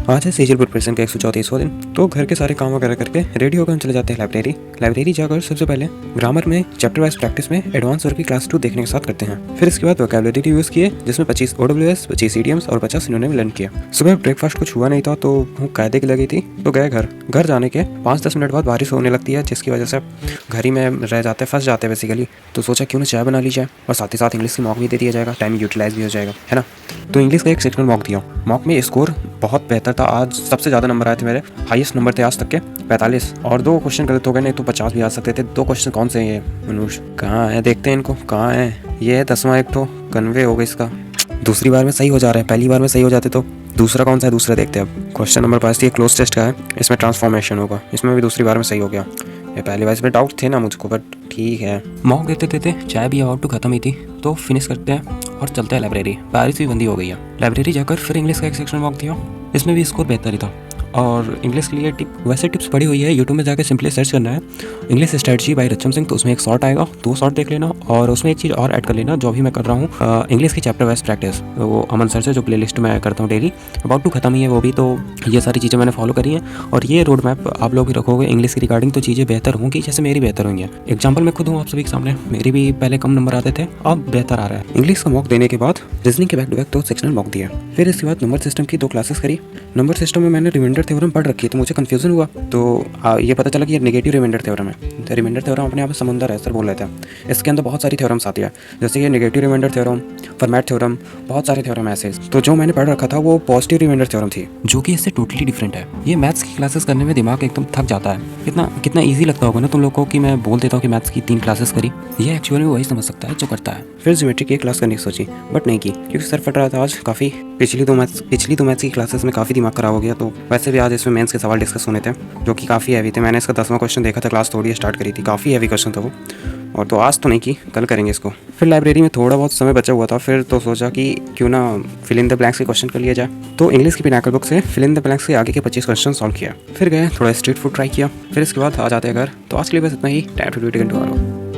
आज है सीजल प्रिपरेशन का 134वां दिन। तो घर के सारे काम वगैरह करके रेडी होकर हम चले जाते हैं लाइब्रेरी जाकर सबसे पहले ग्रामर में चैप्टर वाइज प्रैक्टिस में एडवांस वर्ग की क्लास 2 देखने के साथ करते हैं। फिर इसके बाद वोकैबुलरी रिव्यूज किए जिसमें 25 OWS, 25 इडियम्स और 50 सिनोनिम लर्न किया। सुबह ब्रेकफास्ट कुछ हुआ नहीं था तो भूख कायदे की लगी थी तो गए घर जाने के 5-10 मिनट बाद बारिश होने लगती है जिसकी वजह से घर ही में रह जाते फंस जाते बेसिकली। तो सोचा क्यों ना चाय बना ली जाए और साथ ही साथ इंग्लिश की मॉक भी दे दिया जाएगा, टाइम यूटिलाइज भी हो जाएगा, है ना। तो इंग्लिश का एक सेक्शन मॉक दिया। मॉक में स्कोर बहुत बेहतर था, आज सबसे ज़्यादा नंबर आए थे मेरे, हाईएस्ट नंबर थे आज तक के 45। और 2 क्वेश्चन गलत हो गए, नहीं तो 50 भी आ सकते थे। 2 क्वेश्चन कौन से हैं ये मनुष्य, कहाँ है, देखते हैं इनको कहाँ है। ये है 10वां, एक तो कन्वे हो गया इसका, दूसरी बार में सही हो जा रहा है, पहली बार में सही हो जाते तो दूसरा कौन सा है, दूसरा देखते हैं अब। क्वेश्चन नंबर 5 ये क्लोज टेस्ट का है, इसमें ट्रांसफॉर्मेशन होगा, इसमें भी दूसरी बार में सही हो गया। ये पहली बार इसमें डाउट थे ना मुझको, बट ठीक है। मॉक देते देते चाय भी अबाउट टू खत्म ही थी तो फिनिश करते हैं और चलते हैं लाइब्रेरी। बारिश भी बंदी हो गई है। लाइब्रेरी जाकर फिर इंग्लिश का एक सेक्शन मॉक दिया, इसमें भी स्कोर बेहतर ही था। और इंग्लिश के लिए वैसे टिप्स पड़ी हुई है, यूट्यूब में जाकर सिंपली सर्च करना है इंग्लिश स्ट्रेटजी बाय रचम सिंह, तो उसमें एक शॉर्ट आएगा, 2 शॉर्ट देख लेना। और उसमें एक चीज़ और ऐड कर लेना जो भी मैं कर रहा हूँ, इंग्लिश की चैप्टर वाइज प्रैक्टिस, वो अमन सर से जो प्लेलिस्ट में करता हूँ डेली, अबाउट टू खत्म ही है वो भी। तो ये सारी चीज़ें मैंने फॉलो करी हैं और ये रोड मैप आप लोग भी रखोगे इंग्लिश की रिगार्डिंग तो चीज़ें बेहतर होंगी जैसे मेरी बेहतर हुई हैं। एग्जाम्पल मैं खुद हूँ आप सभी के सामने, मेरी भी पहले कम नंबर आते थे, अब बेहतर आ रहा है। इंग्लिश का मॉक देने के बाद रीजनिंग के back to back 2 sectional mock दिया। फिर इसके बाद नंबर सिस्टम की 2 क्लासेस करी। नंबर सिस्टम में मैंने रिमाइंडर थ्योरम पढ़ रखी है तो मुझे कंफ्यूजन हुआ, तो ये पता चला कि ये नेगेटिव रिमाइंडर थ्योरम है। तो रिमाइंडर थ्योरम अपने आप में समुंदर है सर बोल रहे थे। इसके अंदर बहुत सारी थ्योरम्स आती है, जैसे ये negative remainder theorem, Fermat theorem, बहुत सारे थ्योरम ऐसे। तो जो मैंने पढ़ रखा था वो पॉजिटिव रिमाइंडर थ्योरम थी, जो कि इससे टोटली डिफरेंट है। ये मैथ्स की क्लासेस करने में दिमाग एकदम थक जाता है। कितना ईजी लगता होगा ना तुम लोग को कि मैं बोल देता हूँ कि मैथ्स की 3 क्लासेस करी, ये एक्चुअली वही समझ सकता है जो करता है। फिर ज्योमेट्री की एक क्लास करने की सोची बट नहीं की क्योंकि सर फट रहा था आज काफ़ी। पिछली दो मैथ्स की क्लासेस में काफ़ी दिमाग खराब हो गया। तो वैसे भी आज इसमें मेंस के सवाल डिस्कस होने थे जो कि काफ़ी हैवी थे। मैंने इसका 10वां क्वेश्चन देखा था, क्लास थोड़ी स्टार्ट करी थी, काफ़ी हैवी क्वेश्चन था वो। और तो आज तो नहीं की, कल करेंगे इसको। फिर लाइब्रेरी में थोड़ा बहुत समय बचा हुआ था, फिर तो सोचा कि क्यों ना फिल इन द ब्लैंक्स के क्वेश्चन कर लिया जाए। तो इंग्लिश की पिनाकल बुक से फिल इन द ब्लैंक्स के आगे के 25 क्वेश्चन सॉल्व किया। फिर गए थोड़ा स्ट्रीट फूड ट्राई किया। फिर इसके बाद आ जाते हैं घर। तो आज के लिए बस इतना ही। Time to do it again tomorrow.